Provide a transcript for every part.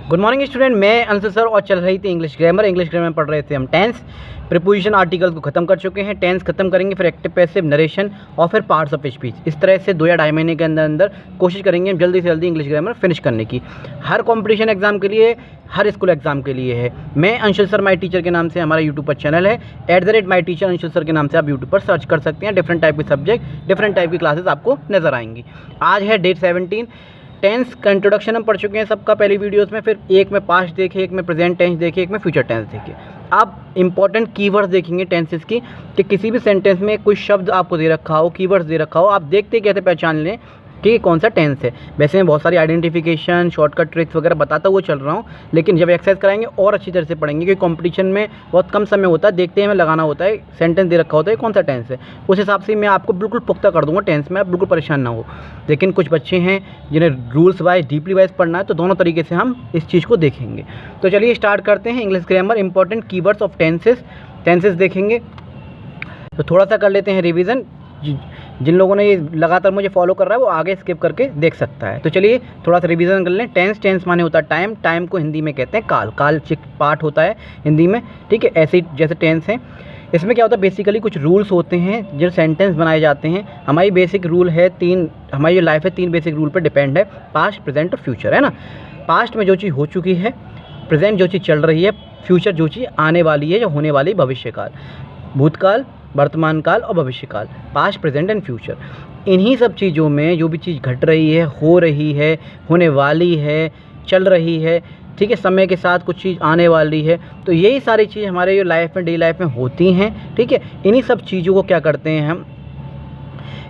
Good morning student, मैं Anshu sir और चल रही थी इंग्लिश ग्रामर में पढ़ रहे थे हम टेंस प्रीपोजिशन आर्टिकल्स को खत्म कर चुके हैं। टेंस खत्म करेंगे, फिर एक्टिव पैसिव नरेशन और फिर पार्ट्स ऑफ स्पीच। इस तरह से 2 या ढाई महीने के अंदर कोशिश करेंगे हम जल्दी से जल्दी इंग्लिश ग्रामर फिनिश करने की। हर कॉम्पिटिशन एग्जाम के लिए, हर स्कूल एग्जाम के लिए है। मैं अंशु सर माई टीचर के नाम से हमारा यूट्यूब पर चैनल है, @myteacher अंशु सर के नाम से आप यूट्यूब पर सर्च कर सकते हैं। डिफरेंट टाइप के सब्जेक्ट, डिफरेंट टाइप की क्लासेस आपको नजर आएंगी। आज है डेट 17। टेंस का इंट्रोडक्शन हम पढ़ चुके हैं सबका पहली वीडियोस में। फिर एक में पास्ट देखे, एक में प्रेजेंट टेंस देखे, एक में फ्यूचर टेंस देखे। अब इंपॉर्टेंट कीवर्ड्स देखेंगे टेंसेस की, कि किसी भी सेंटेंस में कोई शब्द आपको दे रखा हो, कीवर्ड्स दे रखा हो, आप देखते कैसे पहचान लें कि कौन सा टेंस है। वैसे मैं बहुत सारी आइडेंटिफिकेशन, शॉर्टकट ट्रिक्स वगैरह बताता हुआ चल रहा हूँ, लेकिन जब एक्सरसाइज कराएंगे और अच्छी तरह से पढ़ेंगे, क्योंकि कंपटीशन में बहुत कम समय होता है, देखते हैं हमें लगाना होता है, सेंटेंस दे रखा होता है कौन सा टेंस है, उस हिसाब से मैं आपको बिल्कुल पुख्ता कर दूँगा टेंस में, आप बिल्कुल परेशान ना हो। लेकिन कुछ बच्चे हैं जिन्हें रूल्स वाइज, डीपली वाइज पढ़ना है, तो दोनों तरीके से हम इस चीज़ को देखेंगे। तो चलिए स्टार्ट करते हैं। English grammar important keywords of tenses देखेंगे। तो थोड़ा सा कर लेते हैं रिवीजन। जिन लोगों ने ये लगातार मुझे फॉलो कर रहा है वो आगे स्किप करके देख सकता है। तो चलिए थोड़ा सा रिवीजन कर लें। टेंस माने होता है टाइम, टाइम को हिंदी में कहते हैं काल पार्ट होता है हिंदी में, ठीक है। ऐसे ही जैसे टेंस हैं, इसमें क्या होता है, बेसिकली कुछ रूल्स होते हैं जो सेंटेंस बनाए जाते हैं। हमारी बेसिक रूल है 3, हमारी जो लाइफ है 3 बेसिक रूल पर डिपेंड है, पास्ट, प्रेजेंट और फ्यूचर, है ना। पास्ट में जो चीज़ हो चुकी है, प्रेजेंट जो चीज़ चल रही है, फ्यूचर जो चीज़ आने वाली है, जो होने वाली, भविष्यकाल, भूतकाल, वर्तमान काल और भविष्यकाल, पास्ट, प्रेजेंट एंड फ्यूचर। इन्हीं सब चीज़ों में जो भी चीज़ घट रही है, हो रही है, होने वाली है, चल रही है, ठीक है, समय के साथ कुछ चीज़ आने वाली है, तो यही सारी चीज़ हमारे जो लाइफ में, डेली लाइफ में होती हैं, ठीक है। इन्हीं सब चीज़ों को क्या करते हैं हम,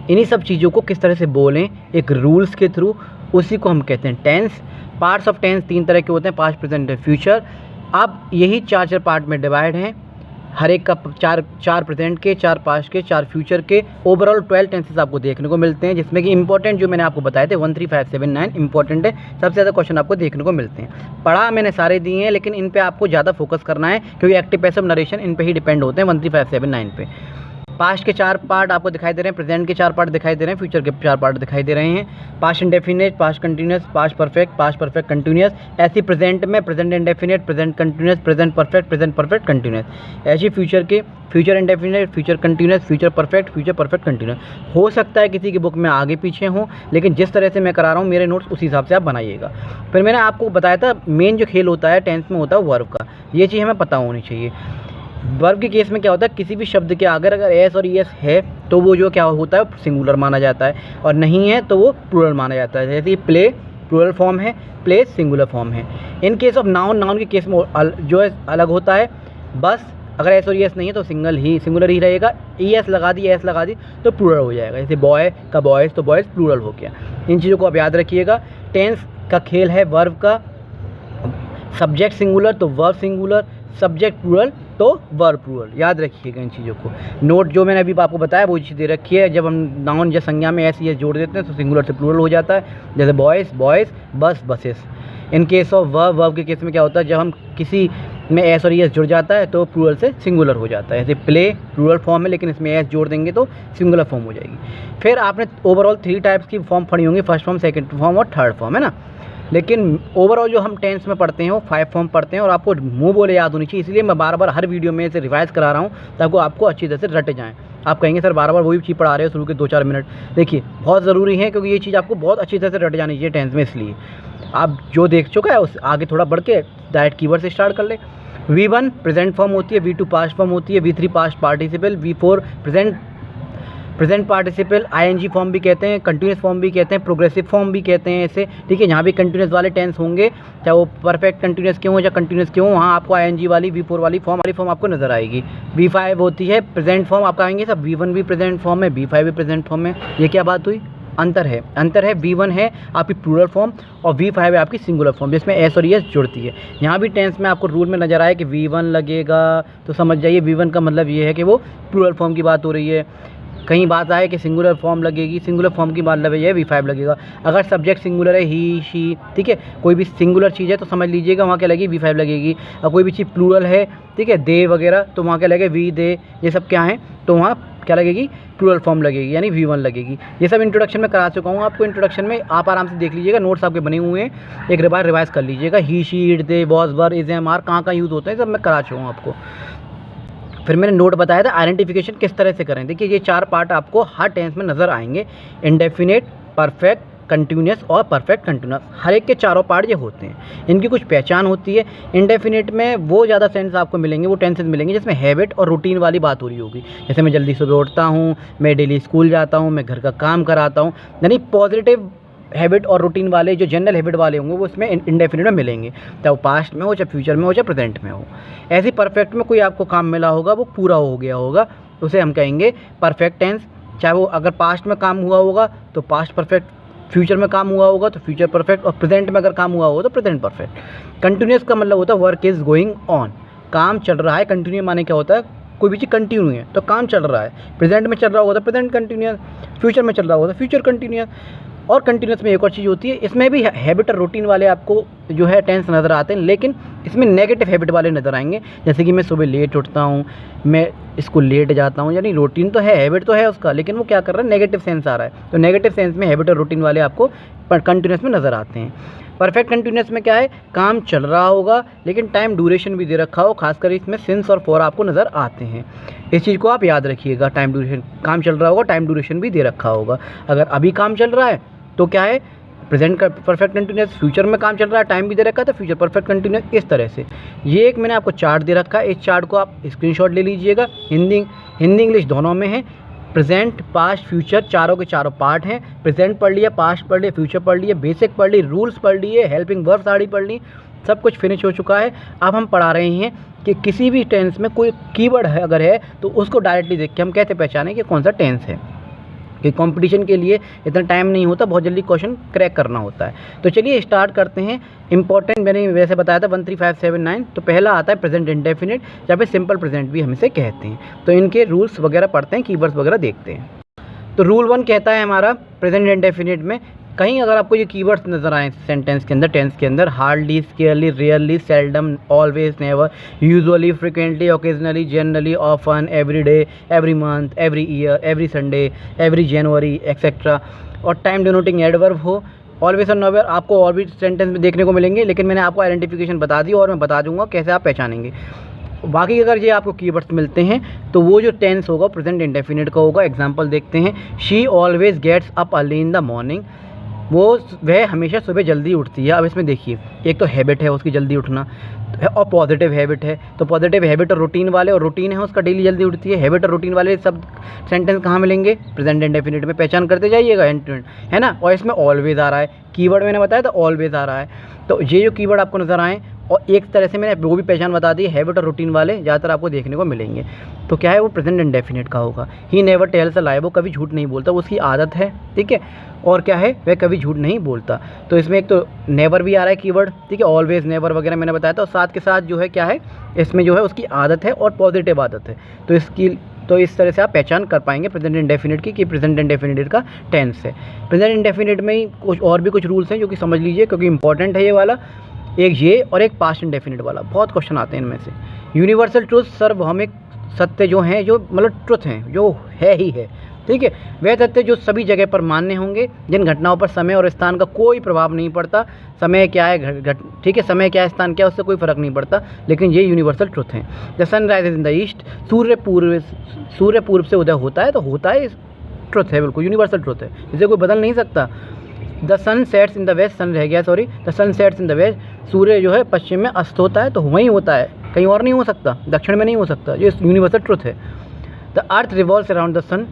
इन्हीं सब चीज़ों को किस तरह से बोलें एक रूल्स के थ्रू, उसी को हम कहते हैं टेंस। पार्ट्स ऑफ टेंस 3 तरह के होते हैं, पास्ट, प्रेजेंट एंड फ्यूचर। अब यही 4 पार्ट में डिवाइड हैं, हर एक का 4 प्रेजेंट के, 4 पास्ट के, 4 फ्यूचर के, ओवरऑल 12 टेंसेस आपको देखने को मिलते हैं, जिसमें कि इंपॉर्टेंट जो मैंने आपको बताए थे 1, 3, 5, 7, 9 इंपॉर्टेंट है। सबसे ज़्यादा क्वेश्चन आपको देखने को मिलते हैं। पढ़ा मैंने सारे दिए हैं, लेकिन इन पे आपको ज़्यादा फोकस करना है, क्योंकि एक्टिव पैसिव नरेशन इन पे ही डिपेंड होते हैं 1, 3, 5, 7, 9 पे। पास्ट के 4 पार्ट आपको दिखाई दे रहे हैं, प्रेजेंट के 4 पार्ट दिखाई दे रहे हैं, फ्यूचर के 4 पार्ट दिखाई दे रहे हैं। Past indefinite, past continuous, past perfect continuous. ऐसी प्रेजेंट में present indefinite, present continuous, present perfect continuous. ऐसी फ्यूचर के future indefinite, future continuous, future perfect continuous. हो सकता है किसी की बुक में आगे पीछे हो, लेकिन जिस तरह से मैं करा रहा हूँ मेरे नोट्स उसी हिसाब से आप बनाइएगा। फिर मैंने आपको बताया था मेन जो खेल होता है टेंस में होता है वर्ब का, ये चीज़ हमें पता होनी चाहिए। वर्ब के केस में क्या होता है, किसी भी शब्द के अगर एस और ईएस है तो वो जो क्या होता है सिंगुलर माना जाता है, और नहीं है तो वो प्लूरल माना जाता है। जैसे प्ले प्लूरल फॉर्म है, प्ले सिंगुलर फॉर्म है। इन केस ऑफ नाउन के केस में जो है अलग होता है। बस अगर एस और ईएस नहीं है तो सिंगुलर ही रहेगा। ईएस लगा दी, एस लगा दी तो प्लूरल हो जाएगा। जैसे बॉय का बॉयज़ तो बॉयज़ प्लूरल हो गया। इन चीज़ों को आप याद रखिएगा। टेंस का खेल है वर्ब का, सब्जेक्ट सिंगुलर तो वर्ब सिंगुलर, सब्जेक्ट प्लूरल तो वर्ब प्लूरल। याद रखिएगा इन चीज़ों को। नोट जो मैंने अभी आपको बताया वो चीज़ दे रखी है। जब हम नाउन या संज्ञा में एस ईएस जोड़ देते हैं तो सिंगुलर से प्लूरल हो जाता है। जैसे boys, buses. In case of verb के केस में क्या होता है, जब हम किसी में एस और ईएस जुड़ जाता है तो प्लूरल से सिंगुलर हो जाता है। जैसे प्ले प्लूरल फॉर्म है, लेकिन इसमें एस जोड़ देंगे तो सिंगुलर फॉर्म हो जाएगी। फिर आपने ओवरऑल 3 टाइप्स की फॉर्म पढ़ी होंगी, फर्स्ट फॉर्म, सेकंड फॉर्म और थर्ड फॉर्म, है ना। लेकिन ओवरऑल जो हम टेंस में पढ़ते हैं वो 5 फॉर्म पढ़ते हैं, और आपको मुंह बोले याद होनी चाहिए, इसलिए मैं बार बार हर वीडियो में इसे रिवाइज करा रहा हूँ ताकि आपको अच्छी तरह से रट जाएँ। आप कहेंगे सर बार बार वही चीज़ पढ़ा रहे हो शुरू के 2-4 मिनट। देखिए बहुत ज़रूरी है, क्योंकि ये चीज़ आपको बहुत अच्छी तरह से रट जानी चाहिए टेंस में। इसलिए आप जो देख चुका है उस आगे थोड़ा बढ़ के डायरेक्ट कीवर्ड से स्टार्ट कर ले। V1 प्रेजेंट फॉर्म होती है, V2 पास्ट फॉर्म होती है, V3 past participle, V4 present participle, ING form भी कहते हैं, कंटिन्यूस फॉर्म भी कहते हैं, प्रोग्रेसिव फॉर्म भी कहते हैं ऐसे, ठीक है। यहाँ भी कंटिन्यूस वाले टेंस होंगे, चाहे वो परफेक्ट कंटिन्यूस क्यों हो या कंटिन्यूस क्यों हो, वहाँ आपको ING वाली V4 वाली फॉर्म आपको नजर आएगी। V5 होती है प्रेजेंट फॉर्म, आप कहेंगे सब V1 भी प्रेजेंट फॉर्म है, V5 भी प्रेजेंट फॉर्म है। ये क्या बात हुई, अंतर है। V1 है आपकी प्लूरल फॉर्म और V5 है आपकी सिंगुलर फॉर्म, जिसमें एस और ईएस जुड़ती है। यहाँ भी टेंस में आपको रूल में नजर आए कि V1 लगेगा तो समझ जाइए V1 का मतलब ये है कि वो प्लूरल फॉर्म की बात हो रही है। कहीं बात आए कि सिंगुलर फॉर्म लगेगी, सिंगुलर फॉर्म की मतलब है V5 लगेगा। अगर सब्जेक्ट सिंगुलर है ही, शी, ठीक है, कोई भी सिंगुलर चीज़ है तो समझ लीजिएगा वहाँ क्या लगेगी V5 लगेगी। और कोई भी चीज़ प्लूरल है, ठीक है, दे वगैरह, तो वहाँ क्या लगेगा वी, दे, ये सब क्या है तो वहाँ क्या लगेगी, प्लूरल फॉर्म लगेगी, यानी V1 लगेगी। ये सब इंट्रोडक्शन में करा चुका हूँ आपको। इंट्रोडक्शन में आप आराम से देख लीजिएगा, नोट्स आपके बने हुए हैं, एक बार रिवाइज कर लीजिएगा। He, she, it, they, was, were, is, am, are कहाँ यूज़ होते हैं, सब मैं करा चुका हूँ आपको। फिर मैंने नोट बताया था आइडेंटिफिकेशन किस तरह से करें। देखिए ये 4 पार्ट आपको हर टेंस में नज़र आएंगे, इंडेफिनिट, परफेक्ट, कंटिन्यूस और परफेक्ट कंटिन्यूस। हर एक के चारों पार्ट ये होते हैं, इनकी कुछ पहचान होती है। इंडेफिनिट में वो ज़्यादा सेंस आपको मिलेंगे, वो टेंसेस मिलेंगे जिसमें हैबिट और रूटीन वाली बात हो रही होगी। जैसे मैं जल्दी सुबह उठता हूँ, मैं डेली स्कूल जाता हूँ, मैं घर का काम कराता हूँ, यानी पॉजिटिव हैबिट और रूटीन वाले जो जनरल हैबिट वाले होंगे वो इसमें इंडेफिनिट में मिलेंगे, चाहे वो पास्ट में हो, चाहे फ्यूचर में हो, चाहे प्रेजेंट में हो। ऐसे परफेक्ट में कोई आपको काम मिला होगा, वो पूरा हो गया होगा, उसे हम कहेंगे परफेक्ट टेंस। चाहे वो अगर पास्ट में काम हुआ होगा तो पास्ट परफेक्ट, फ्यूचर में काम हुआ होगा तो फ्यूचर परफेक्ट, और प्रेजेंट में अगर काम हुआ होगा तो प्रेजेंट परफेक्ट। कंटिन्यूस का मतलब होता है वर्क इज़ गोइंग ऑन, काम चल रहा है। कंटिन्यू माने क्या होता है, कोई भी चीज़ कंटिन्यू है तो काम चल रहा है। प्रेजेंट में चल रहा होगा तो प्रेजेंट कंटिन्यूस, फ्यूचर में चल रहा होगा तो फ्यूचर कंटिन्यूस। और कंटिन्यूस में एक और चीज़ होती है, इसमें भी हैबिट और रूटीन वाले आपको जो है टेंस नज़र आते हैं, लेकिन इसमें नेगेटिव हैबिट वाले नज़र आएंगे। जैसे कि मैं सुबह लेट उठता हूँ, मैं स्कूल लेट जाता हूँ, यानी रूटीन तो है, हैबिट तो है उसका, लेकिन वो क्या कर रहा है, नेगेटिव सेंस आ रहा है। तो नेगेटिव सेंस में हैबिट और रूटीन वाले आपको कंटिन्यूस में नज़र आते हैं। परफेक्ट कंटिन्यूस में क्या है, काम चल रहा होगा लेकिन टाइम ड्यूरेशन भी दे रखा हो, खासकर इसमें सिंस और फॉर आपको नज़र आते हैं। इस चीज़ को आप याद रखिएगा, टाइम ड्यूरेशन, काम चल रहा होगा, टाइम ड्यूरेशन भी दे रखा होगा। अगर अभी काम चल रहा है तो क्या है, प्रेजेंट का परफेक्ट कंटिन्यूस, फ्यूचर में काम चल रहा है, टाइम भी दे रखा है तो फ्यूचर परफेक्ट कंटिन्यूस। इस तरह से ये एक मैंने आपको चार्ट दे रखा है, इस चार्ट को आप स्क्रीनशॉट ले लीजिएगा। हिंदी इंग्लिश दोनों में है। प्रेजेंट, पास्ट, फ्यूचर चारों के चारों पार्ट हैं। प्रेजेंट पढ़ लिया, पास्ट पढ़ लिया, फ्यूचर पढ़ लिया, बेसिक पढ़ ली, रूल्स पढ़ लिए, हेल्पिंग वर्ब सारी पढ़ ली, सब कुछ फिनिश हो चुका है। अब हम पढ़ा रहे हैं कि किसी भी टेंस में कोई कीवर्ड है अगर है तो उसको डायरेक्टली देख के हम कैसे पहचानें कि कौन सा टेंस है, कि कंपटीशन के लिए इतना टाइम नहीं होता, बहुत जल्दी क्वेश्चन क्रैक करना होता है। तो चलिए स्टार्ट करते हैं। इंपॉर्टेंट मैंने वैसे बताया था 1 3 5 7 9। तो पहला आता है प्रेजेंट इंडेफिनिट, जहाँ पे सिंपल प्रेजेंट भी हम इसे कहते हैं। तो इनके रूल्स वगैरह पढ़ते हैं, कीवर्ड्स वगैरह देखते हैं। तो रूल 1 कहता है हमारा प्रेजेंट इंडेफिनिट में, कहीं अगर आपको ये कीवर्ड्स नज़र आए सेंटेंस के अंदर, टेंस के अंदर, hardly, scarcely, rarely, seldom, always, never, usually, frequently, occasionally, generally, often, every day, every month, every year, every Sunday, every January etcetera, और टाइम डिनोटिंग एडवर्ब हो, ऑलवेज और नेवर आपको और भी सेंटेंस में देखने को मिलेंगे, लेकिन मैंने आपको आइडेंटिफिकेशन बता दी और मैं बता दूंगा कैसे आप पहचानेंगे। बाकी अगर ये आपको कीवर्ड्स मिलते हैं तो वो जो टेंस होगा प्रेजेंट इंडेफिनिट का होगा। एग्जांपल देखते हैं, she always gets up early in the morning, वह हमेशा सुबह जल्दी उठती है। अब इसमें देखिए, एक तो हैबिट है उसकी जल्दी उठना, और पॉजिटिव हैबिट है। तो पॉजिटिव हैबिट और रूटीन वाले, और रूटीन है उसका डेली जल्दी उठती है, हैबिट और रूटीन वाले सब सेंटेंस कहाँ मिलेंगे, प्रेजेंट इंडेफिनिट में। पहचान करते जाइएगा, है ना। और इसमें ऑलवेज आ रहा है, कीवर्ड मैंने बताया था ऑलवेज आ रहा है। तो ये जो कीवर्ड आपको नज़र आए, और एक तरह से मैंने वो भी पहचान बता दी, हैबिट और रूटीन वाले ज़्यादातर आपको देखने को मिलेंगे। तो क्या है, वो प्रेजेंट इंडेफिनिट का होगा। ही नेवर टेल्स अ लाई, वो कभी झूठ नहीं बोलता, वो उसकी आदत है, ठीक है। और क्या है, वह कभी झूठ नहीं बोलता। तो इसमें एक तो नेवर भी आ रहा है कीवर्ड, ठीक है, ऑलवेज, नेवर वगैरह मैंने बताया था, और साथ के साथ जो है क्या है, इसमें जो है उसकी आदत है और पॉजिटिव आदत है। तो इस तरह से आप पहचान कर पाएंगे प्रेजेंट इंडेफिनिट की कि प्रेजेंट इंडेफिनिट का टेंस है। प्रेजेंट इंडेफिनिट में ही कुछ और भी कुछ रूल्स हैं जो कि समझ लीजिए, क्योंकि इंपॉर्टेंट है ये वाला, एक ये और एक पास्ट इंडेफिनिट वाला। बहुत क्वेश्चन आते हैं इनमें से। यूनिवर्सल ट्रूथ, सार्वभौमिक सत्य जो हैं, जो मतलब ट्रुथ हैं, जो है ही है, ठीक है, वह तथ्य जो सभी जगह पर मान्य होंगे, जिन घटनाओं पर समय और स्थान का कोई प्रभाव नहीं पड़ता। समय क्या है, ठीक है, समय क्या है, स्थान क्या है, उससे कोई फर्क नहीं पड़ता, लेकिन ये यूनिवर्सल ट्रुथ हैं। The sun rises in the east, सूर्य पूर्व से उदय होता है, तो होता है, ट्रुथ है, बिल्कुल यूनिवर्सल ट्रुथ है, इसे कोई बदल नहीं सकता। The sun sets in the west, sun रह गया sorry, the sun sets in the west, सूर्य जो है पश्चिम में अस्त होता है, तो वहीं होता है, कहीं और नहीं हो सकता, दक्षिण में नहीं हो सकता, ये यूनिवर्सल ट्रुथ है। The earth revolves around the sun,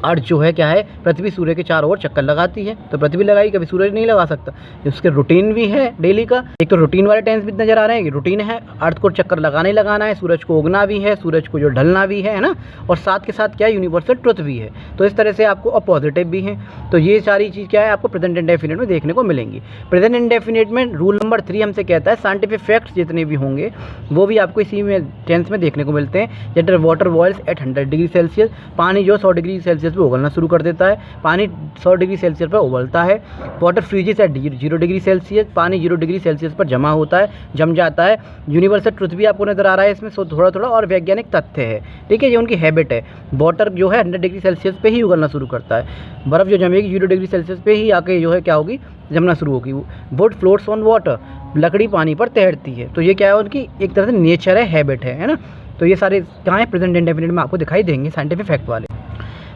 earth जो है क्या है, पृथ्वी सूर्य के चारों ओर चक्कर लगाती है, तो पृथ्वी लगाई, कभी सूरज नहीं लगा सकता। उसके रूटीन भी है डेली का, एक तो रूटीन वाले टेंस भी नजर आ रहे हैं कि रूटीन है, अर्थ को चक्कर लगाना ही लगाना है, सूरज को उगना भी है, सूरज को जो ढलना भी है ना, और साथ के साथ क्या है, यूनिवर्सल ट्रुथ भी है। तो इस तरह से आपको, और पॉजिटिव भी है। तो ये सारी चीज़ क्या है, आपको प्रेजेंट इंडेफिनिट में देखने को मिलेंगी। प्रेजेंट इंडेफिनिट में रूल नंबर 3 हमसे कहता है, साइंटिफिक फैक्ट्स जितने भी होंगे वो भी आपको इसी में टेंस में देखने को मिलते हैं। जैसे water boils at 100 degree Celsius, पानी जो 100 डिग्री सेल्सियस सेल्सियस पे उबलना शुरू कर देता है। पानी 100 डिग्री सेल्सियस पर उबलता है। Water freezes at 0 degree Celsius, पानी 0 डिग्री सेल्सियस पर जमा होता है, जम जाता है। यूनिवर्सल ट्रुथ भी आपको नज़र आ रहा है इसमें, सो थोड़ा थोड़ा और वैज्ञानिक तथ्य है, ठीक है। ये उनकी हैबिट है। वाटर जो है 100 डिग्री सेल्सियस पे ही उगलना शुरू करता है। बर्फ़ जो जमेगी 0 डिग्री सेल्सियस पे ही आके जो है क्या होगी, जमना शुरू होगी। वुड फ्लोट्स ऑन वाटर, लकड़ी पानी पर तैरती है। तो ये क्या है, उनकी एक तरह से नेचर है, हैबिट है ना। तो ये सारे कहाँ हैं, प्रेजेंट इंडेफिनिट में आपको दिखाई देंगे, साइंटिफिक फैक्ट वाले।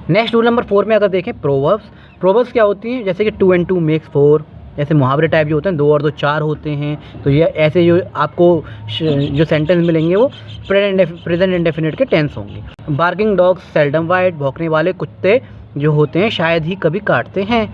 नेक्स्ट रूल नंबर 4 में अगर देखें प्रोवर्ब्स, प्रोवर्ब्स क्या होती हैं, जैसे कि 2 and 2 makes 4, ऐसे मुहावरे टाइप जो होते हैं, 2 और 2 4 होते हैं। तो ये ऐसे जो आपको जो सेंटेंस मिलेंगे वो प्रेजेंट इंडेफिनिट के टेंस होंगे। बार्किंग डॉग्स सेल्डम बाइट, भौंकने वाले कुत्ते जो होते हैं शायद ही कभी काटते हैं।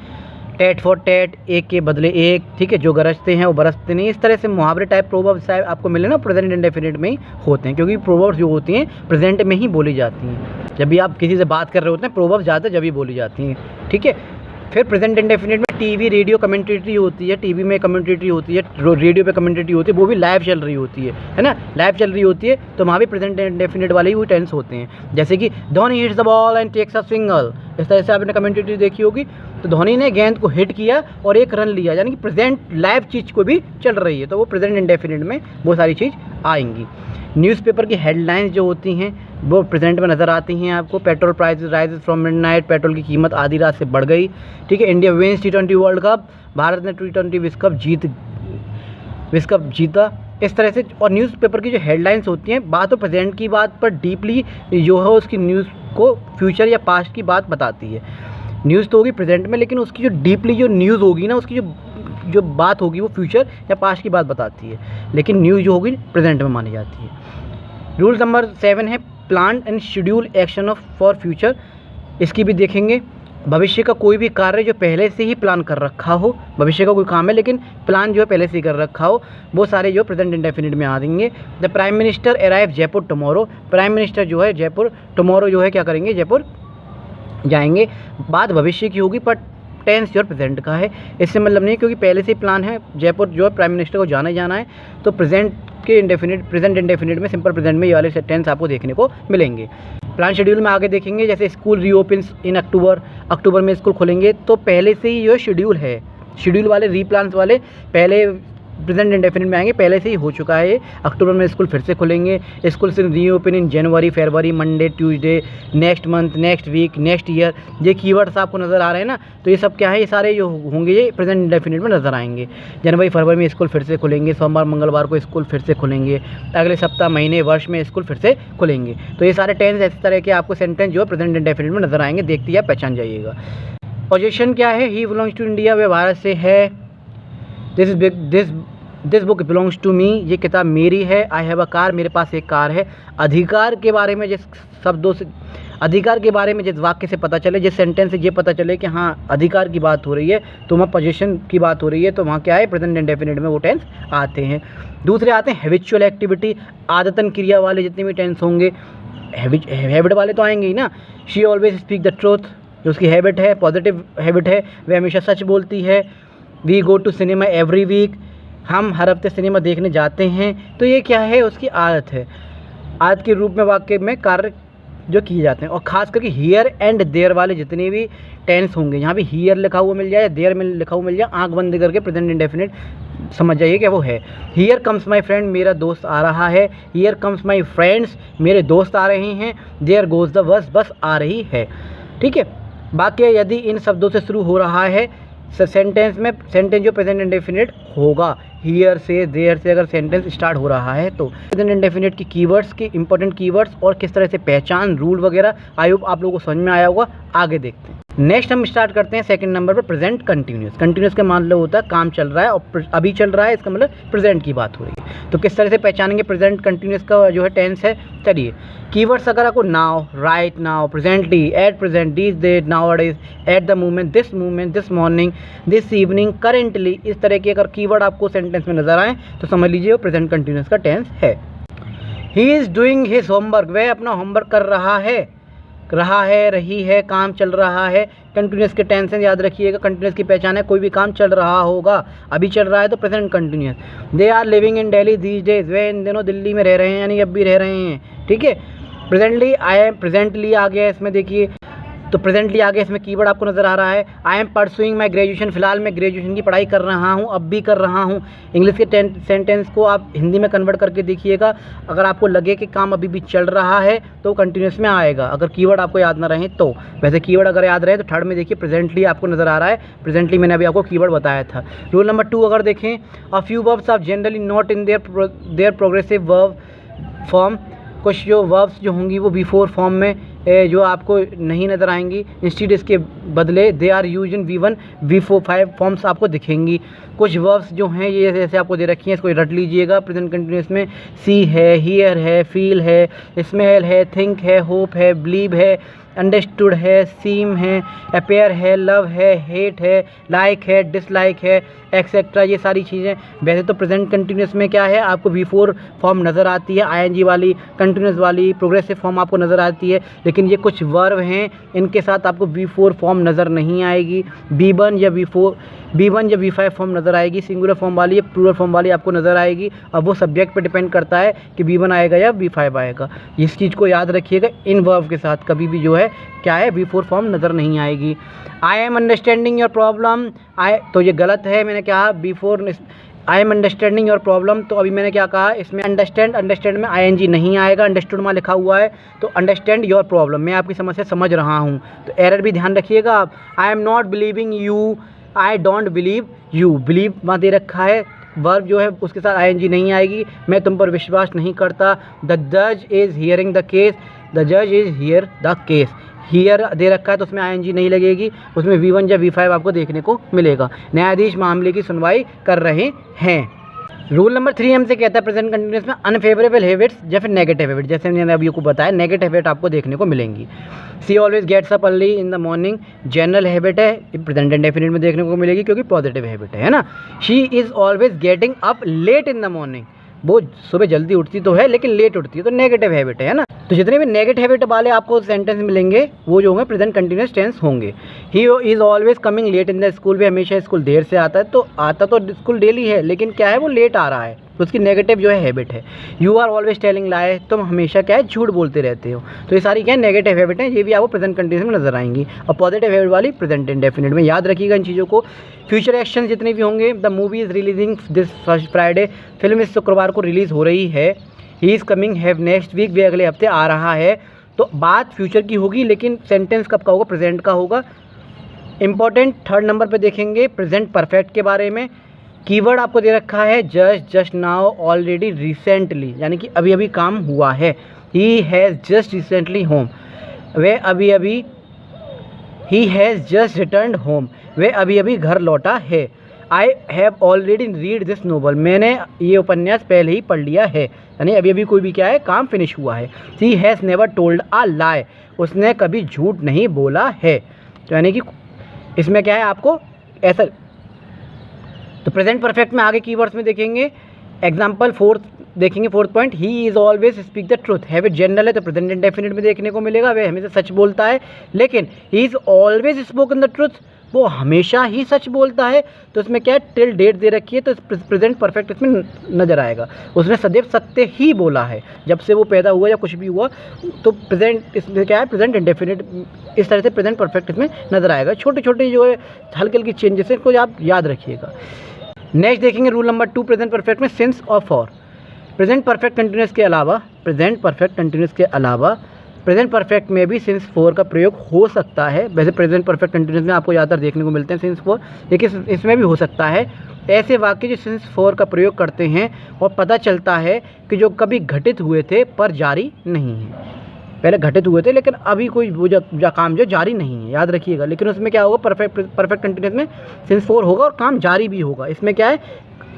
टेट फॉर टेट, एक के बदले एक, ठीक है। जो गरजते हैं वो बरसते नहीं। इस तरह से मुहावरे टाइप प्रोवर्ब्स आपको मिले ना, प्रेजेंट इंडेफिनिट में ही होते हैं, क्योंकि प्रोवर्ब्स जो होती हैं प्रेजेंट में ही बोली जाती हैं। जब भी आप किसी से बात कर रहे होते हैं प्रोवर्ब्स ज़्यादा जब भी बोली जाती हैं, ठीक है। फिर प्रेजेंट इंडेफिनिट में टीवी रेडियो कमेंटेटरी होती है, टीवी में कमेंटेटरी होती है, रेडियो पे कमेंटेटरी होती है, वो भी लाइव चल रही होती है ना, लाइव चल रही होती है। तो वहाँ भी प्रेजेंट इंडेफिनिट वाले ही वो टेंस होते हैं। जैसे कि Dhoni hits the ball and takes a single, इस तरह से आपने कमेंटेटरी देखी होगी। तो धोनी ने गेंद को हिट किया और एक रन लिया, यानी कि प्रेजेंट लाइव चीज़ को भी चल रही है, तो वो प्रेजेंट इंडेफिनिट में वो सारी चीज़ आएंगी। न्यूज़पेपर की हेडलाइंस जो होती हैं वो प्रेजेंट में नज़र आती हैं आपको। Petrol prices rises from midnight, petrol की कीमत आधी रात से बढ़ गई, ठीक है। India wins T20 world cup, Bharat ने T20 विश्व कप जीता, इस तरह से। और न्यूज़पेपर की जो हेडलाइंस होती हैं, बात तो प्रेजेंट की बात पर डीपली जो है उसकी न्यूज़ को फ्यूचर या पास्ट की बात बताती है। न्यूज़ तो होगी प्रेजेंट में, लेकिन उसकी जो डीपली जो न्यूज़ होगी ना, उसकी जो बात होगी वो फ्यूचर या पास्ट की बात बताती है, लेकिन न्यूज़ जो होगी प्रेजेंट में मानी जाती है। रूल नंबर 7 है plan and schedule action of for future. इसकी भी देखेंगे। भविष्य का कोई भी कार्य जो पहले से ही प्लान कर रखा हो, भविष्य का कोई काम है लेकिन प्लान जो है पहले से ही कर रखा हो, वो सारे जो प्रेजेंट इंडेफिनिट में आ देंगे। The prime minister arrive Jaipur tomorrow, prime minister जो है जयपुर टुमारो जो है क्या करेंगे, जयपुर जाएंगे। बात भविष्य की होगी पर टेंस जो प्रेजेंट का है, इससे मतलब नहीं, क्योंकि पहले से ही प्लान है, जयपुर जो है प्राइम मिनिस्टर को जाना ही जाना है। तो प्रेजेंट के इंडेफिनिट, प्रेजेंट इंडेफिनिट में, सिंपल प्रेजेंट में ये वाले टेंस आपको देखने को मिलेंगे। प्लान शेड्यूल में आगे देखेंगे, जैसे स्कूल रीओपन्स इन अक्टूबर में स्कूल खुलेंगे, तो पहले से ही जो शेड्यूल है, शेड्यूल वाले रीप्लान्स वाले पहले प्रेजेंट इंडेफिनिट में आएंगे, पहले से ही हो चुका है। अक्टूबर में स्कूल फिर से खुलेंगे। स्कूल से reopen in January, February, Monday, Tuesday, next month, next week, next year. ये कीवर्ड्स आपको नज़र आ रहे हैं ना, तो ये सब क्या है, ये सारे जो होंगे ये प्रेजेंट इंडेफिनिट में नज़र आएंगे। जनवरी फरवरी में स्कूल फिर से खुलेंगे, सोमवार मंगलवार को स्कूल फिर से खुलेंगे, अगले सप्ताह महीने वर्ष में स्कूल फिर से खुलेंगे। तो ये सारे टेंस इस तरह के आपको सेंटेंस जो है प्रेजेंट इंडेफिनिट में नज़र आएंगे, देखते या पहचान जाइएगा। पोजीशन क्या है, ही बिलोंग्स टू इंडिया, वे भारत से है। This book belongs to me, ये किताब मेरी है। आई हैव अ कार, मेरे पास एक कार है। अधिकार के बारे में जिस शब्दों से, अधिकार के बारे में जिस वाक्य से पता चले, जिस सेंटेंस से ये पता चले कि हाँ अधिकार की बात हो रही है, तो वहाँ पोजीशन की बात हो रही है, तो वहाँ क्या है, प्रेजेंट इंडेफिनिट में वो टेंस आते हैं। दूसरे आते हैं हैबिचुअल एक्टिविटी, आदतन क्रिया वाले जितने भी टेंस होंगे, हैबिट वाले तो आएंगे ही ना। She always speak the truth, जो उसकी हैबिट है, पॉजिटिव हैबिट है, वह हमेशा सच बोलती है। We go to cinema every week, हम हर हफ्ते सिनेमा देखने जाते हैं। तो ये क्या है, उसकी आदत है। आदत के रूप में वाक्य में कार्य जो किए जाते हैं। और ख़ास करके हियर एंड देयर वाले जितने भी टेंस होंगे, यहाँ भी हियर लिखा हुआ मिल जाए, देयर में लिखा हुआ मिल जाए, आंख बंद करके प्रेजेंट इंडेफिनिट समझ जाइए क्या वो है। हियर कम्स माई फ्रेंड, मेरा दोस्त आ रहा है। हियर कम्स माई फ्रेंड्स, मेरे दोस्त आ रहे हैं। देयर गोज़ द बस, बस आ रही है। ठीक है, वाक्य यदि इन शब्दों से शुरू हो रहा है सेंटेंस में, सेंटेंस जो प्रेजेंट इंडेफिनिट होगा, हियर से, देयर से अगर सेंटेंस स्टार्ट हो रहा है, तो प्रेजेंट इंडेफिनिट की कीवर्ड्स, की इंपॉर्टेंट कीवर्ड्स और किस तरह से पहचान, रूल वगैरह, आई होप आप लोगों को समझ में आया होगा। आगे देखते हैं। नेक्स्ट हम स्टार्ट करते हैं सेकंड नंबर पर, प्रेजेंट कंटिन्यूस। कंटिन्यूस का मतलब होता है काम चल रहा है और अभी चल रहा है, इसका मतलब प्रेजेंट की बात हो रही है। तो किस तरह से पहचानेंगे प्रेजेंट कंटिन्यूस का जो है टेंस है, चलिए कीवर्ड्स अगर आपको now, right now, presently, at present, this date, nowadays, at the moment, this morning, this evening, currently, इस तरह के अगर कीवर्ड आपको सेंटेंस में नजर आए तो समझ लीजिए वो प्रेजेंट कंटिन्यूस का टेंस है। He is doing his homework, वह अपना होमवर्क कर रहा है, रही है, काम चल रहा है। कंटिन्यूस के टेंशन याद रखिएगा, कंटिन्यूस की पहचान है कोई भी काम चल रहा होगा, अभी चल रहा है तो present continuous. They are living in Delhi these days, वे इन दिनों दिल्ली में रह रहे हैं, यानी अब भी रह रहे हैं। ठीक है, प्रेजेंटली, आई एम, प्रेजेंटली आ गया इसमें, देखिए तो प्रेजेंटली आगे इसमें कीवर्ड आपको नज़र आ रहा है। I am pursuing my graduation, फिलहाल मैं ग्रेजुएशन की पढ़ाई कर रहा हूँ, अब भी कर रहा हूँ। इंग्लिश के सेंटेंस को आप हिंदी में कन्वर्ट करके देखिएगा। अगर आपको लगे कि काम अभी भी चल रहा है तो कंटिन्यूस में आएगा, अगर कीवर्ड आपको याद ना रहे तो। वैसे कीवर्ड अगर याद रहे तो थर्ड में देखिए प्रेजेंटली आपको नज़र आ रहा है। प्रेजेंटली मैंने अभी आपको कीवर्ड बताया था। रूल नंबर 2 अगर देखें, a few verbs are generally not in their progressive verb form. कुछ जो वर्ब्स जो होंगी वो बिफोर फॉर्म में जो आपको नहीं नज़र आएंगी, इंस्टीड इसके बदले they are use in V1 V4 5 forms आपको दिखेंगी। कुछ वर्ब्स जो हैं ये जैसे आपको दे रखी हैं, इसको रट लीजिएगा। प्रेजेंट कंटिन्यूस में सी है, हियर है, फील है, स्मेल है, थिंक है, होप है, बिलीव है, अंडरस्टूड है, सीम है, अपेयर है, लव है, हेट है, लाइक है, डिसलाइक है, एक्सेट्रा, ये सारी चीज़ें। वैसे तो प्रेजेंट कंटिन्यूस में क्या है, आपको V4 फॉर्म नज़र आती है, ING वाली, कंटिन्यूस वाली, प्रोग्रेसिव फॉर्म आपको नज़र आती है, लेकिन ये कुछ वर्ब हैं इनके साथ आपको V4 फॉर्म नज़र नहीं आएगी। B1 या V5 फॉर्म नज़र आएगी, सिंगुलर फॉर्म वाली या प्लूरल फॉर्म वाली आपको नज़र आएगी। अब वो सब्जेक्ट पे डिपेंड करता है कि B1 आएगा या V5 आएगा। इस चीज़ को याद रखिएगा, इन वर्ब के साथ कभी भी जो है क्या है, V4 फॉर्म नज़र नहीं आएगी। I am understanding your problem, तो ये गलत है, मैंने कहा before I am understanding your problem, तो अभी मैंने क्या कहा, इसमें अंडरस्टैंड में ING नहीं आएगा, अंडरस्टूड में लिखा हुआ है, तो अंडरस्टैंड योर प्रॉब्लम, मैं आपकी समस्या समझ रहा हूँ। तो एरर भी ध्यान रखिएगा आप। I am not believing you, I don't believe you, believe वहाँ दे रखा है, वर्ब जो है उसके साथ ING नहीं आएगी, मैं तुम पर विश्वास नहीं करता। द जज is hearing the case, the जज is here the case, here they रखा है तो उसमें ING नहीं लगेगी, उसमें V1 या V5 आपको देखने को मिलेगा। न्यायाधीश मामले की सुनवाई कर रहे हैं। रूल नंबर 3 हमसे कहता है प्रेजेंट कंटिन्यूस में अनफेवरेबल हैबिट्स या फिर नेगेटिव हैबिट, जैसे मैंने अभी आपको बताया नेगेटिव हैबिट आपको देखने को मिलेंगी। She always gets up early in the morning, general habit है, प्रेजेंट इंडेफिनिट में देखने को मिलेगी क्योंकि पॉजिटिव हैबिट है ना। She is always getting up late in the morning, वो सुबह जल्दी उठती तो है लेकिन लेट उठती है, तो नेगेटिव हैबिट है ना। तो जितने भी नेगेटिव हैबिट वाले आपको सेंटेंस मिलेंगे वो जो होंगे प्रेजेंट कंटिन्यूस टेंस होंगे। He is always coming late in the school, भी हमेशा स्कूल देर से आता है, तो आता तो स्कूल डेली है लेकिन क्या है वो लेट आ रहा है, तो उसकी नेगेटिव जो है हैबिट है। You are always telling lie, तुम हमेशा क्या है झूठ बोलते रहते हो, तो ये सारी क्या है नेगेटिव हैबिट हैं, ये भी आपको प्रेजेंट कंटिन्यूस में नजर आएंगी। और पॉजिटिव हैबिट वाली प्रेजेंट इंडेफिनिट में, याद रखिएगा इन चीज़ों को। फ्यूचर एक्शन जितने भी होंगे, the movie is releasing this Friday, film इस शुक्रवार को रिलीज़ हो रही है। He is coming have next week, वे अगले हफ्ते आ रहा है, तो बात फ्यूचर की होगी लेकिन सेंटेंस कब का होगा, प्रेजेंट का होगा। इंपॉर्टेंट थर्ड नंबर पे देखेंगे प्रेजेंट परफेक्ट के बारे में। कीवर्ड आपको दे रखा है just, just now, already, recently, यानी कि अभी अभी काम हुआ है। He has just recently home, वे अभी अभी, he has just returned home, वे अभी अभी घर लौटा है। I have already read this novel, मैंने ये उपन्यास पहले ही पढ़ लिया है, यानी अभी अभी कोई भी क्या है काम फिनिश हुआ है। She has never told a lie, उसने कभी झूठ नहीं बोला है, तो यानी कि इसमें क्या है आपको ऐसा। तो प्रेजेंट परफेक्ट में आगे कीवर्ड्स में देखेंगे। एग्जाम्पल फोर्थ देखेंगे, fourth point, he is always speak the truth, habit general है तो प्रेजेंट इंडेफिनिट में देखने को मिलेगा, वह हमेशा सच बोलता है। लेकिन ही is always spoken the truth, वो हमेशा ही सच बोलता है, तो इसमें क्या है टिल डेट दे रखी है, तो प्रेजेंट परफेक्ट इसमें नज़र आएगा। उसने सदैव सत्य ही बोला है, जब से वो पैदा हुआ या कुछ भी हुआ, तो प्रेजेंट इसमें क्या है प्रेजेंट इंडेफिनिट, इस तरह से प्रेजेंट परफेक्ट इसमें नज़र आएगा। छोटे छोटे जो है हल्की हल्की चेंजेस हैं को आप याद रखिएगा। नेक्स्ट देखेंगे रूल नंबर 2 प्रेजेंट परफेक्ट में सिंस और फॉर। प्रेजेंट परफेक्ट कंटिन्यूस के अलावा, प्रेजेंट परफेक्ट में भी सिंस फॉर का प्रयोग हो सकता है। वैसे प्रेजेंट परफेक्ट कंटिन्यूस में आपको ज़्यादातर देखने को मिलते हैं सिंस फॉर, लेकिन इसमें भी हो सकता है ऐसे वाक्य जो सिंस फॉर का प्रयोग करते हैं और पता चलता है कि जो कभी घटित हुए थे पर जारी नहीं है, पहले घटित हुए थे लेकिन अभी कोई वो काम जो जारी नहीं है, याद रखिएगा। लेकिन उसमें क्या होगा, परफेक्ट कंटिन्यूस में सिंस फॉर होगा और काम जारी भी होगा। इसमें क्या है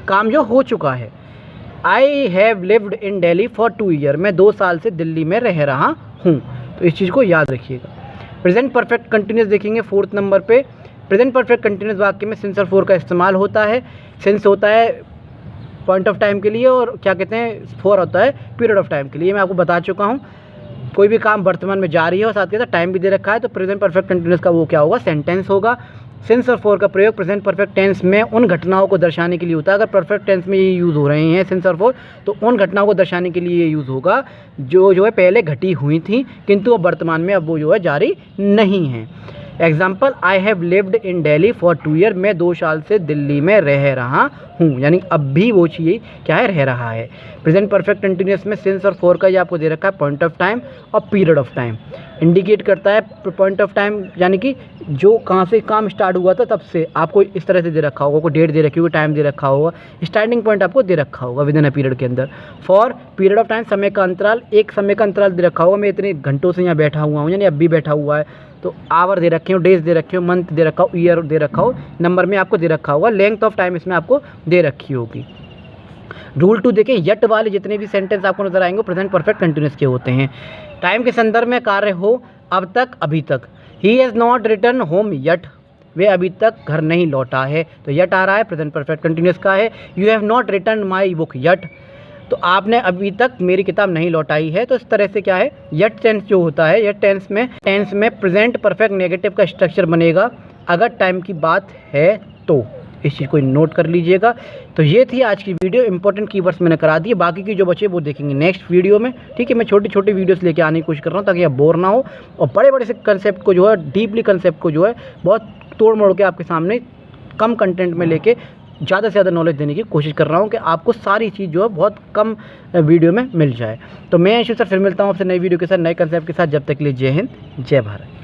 काम जो हो चुका है। I have lived in Delhi for 2 year, मैं 2 साल से दिल्ली में रह रहा हूँ, तो इस चीज़ को याद रखिएगा। प्रेजेंट परफेक्ट कंटिन्यूस देखेंगे 4th नंबर पे। प्रेजेंट परफेक्ट कंटिन्यूस वाक्य में सिंस और फॉर का इस्तेमाल होता है। सिंस होता है पॉइंट ऑफ टाइम के लिए और क्या कहते हैं फॉर होता है पीरियड ऑफ टाइम के लिए, मैं आपको बता चुका हूँ। कोई भी काम वर्तमान में जारी है और साथ के साथ टाइम भी दे रखा है, तो प्रेजेंट परफेक्ट कंटिन्यूस का वो क्या होगा, सेंटेंस होगा। सिंस और फॉर का प्रयोग प्रेजेंट परफेक्ट टेंस में उन घटनाओं को दर्शाने के लिए होता है। अगर परफेक्ट टेंस में ये यूज़ हो रहे हैं सिंस और फॉर, तो उन घटनाओं को दर्शाने के लिए ये यूज़ होगा जो है पहले घटी हुई थी, किंतु अब वर्तमान में अब वो जो है जारी नहीं है। Example, I have lived in Delhi for 2 year, मैं 2 साल से दिल्ली में रह रहा हूँ, यानी अब भी वो चीज़ क्या है, रह रहा है। प्रेजेंट परफेक्ट कंटिन्यूस में सिंस और फॉर का ये आपको दे रखा है पॉइंट ऑफ टाइम और पीरियड ऑफ टाइम, इंडिकेट करता है पॉइंट ऑफ टाइम, यानी कि जो कहाँ से काम स्टार्ट हुआ था तब से आपको इस तरह से दे रखा होगा, कोई डेट दे रखी होगी, टाइम दे रखा होगा, स्टार्टिंग पॉइंट आपको दे रखा होगा विद इन अ पीरियड के अंदर। फॉर पीरियड ऑफ टाइम, समय का अंतराल, एक समय का अंतराल दे रखा होगा, मैं इतने घंटों से यहाँ बैठा हुआ हूँ, यानी अब भी बैठा हुआ है, तो आवर दे रखे हो, डेज दे रखे हो, मंथ दे रखा हो, ईयर दे रखा हो, नंबर में आपको दे रखा होगा, लेंथ ऑफ टाइम इसमें आपको दे रखी होगी। रूल 2 देखें, यट वाले जितने भी सेंटेंस आपको नजर आएंगे प्रेजेंट परफेक्ट कंटिन्यूस के होते हैं। टाइम के संदर्भ में कार्य हो, अब तक, अभी तक। He has not return home yet, वे अभी तक घर नहीं लौटा है, तो यट आ रहा है, प्रेजेंट परफेक्ट कंटिन्यूस का है। You have not return my book yet, तो आपने अभी तक मेरी किताब नहीं लौटाई है, तो इस तरह से क्या है, यट टेंस जो होता है, यट टेंस में प्रेजेंट परफेक्ट नेगेटिव का स्ट्रक्चर बनेगा अगर टाइम की बात है तो। इस चीज़ को नोट कर लीजिएगा। तो ये थी आज की वीडियो, इंपॉर्टेंट कीवर्ड्स मैंने करा दिए, बाकी की जो बचे वो देखेंगे नेक्स्ट वीडियो में, ठीक है। मैं छोटी छोटी वीडियोस लेके आने की कोशिश कर रहा हूँ ताकि आप बोर ना हो, और बड़े बड़े से कंसेप्ट को जो है, डीपली कंसेप्ट को जो है बहुत तोड़ मोड़ के आपके सामने कम कंटेंट में लेके ज़्यादा से ज़्यादा नॉलेज देने की कोशिश कर रहा हूँ कि आपको सारी चीज़ जो है बहुत कम वीडियो में मिल जाए। तो मैं यशु सर फिर मिलता हूँ आपसे नई वीडियो के साथ, नए कंसेप्ट के साथ। जब तक के लिए जय हिंद, जय भारत।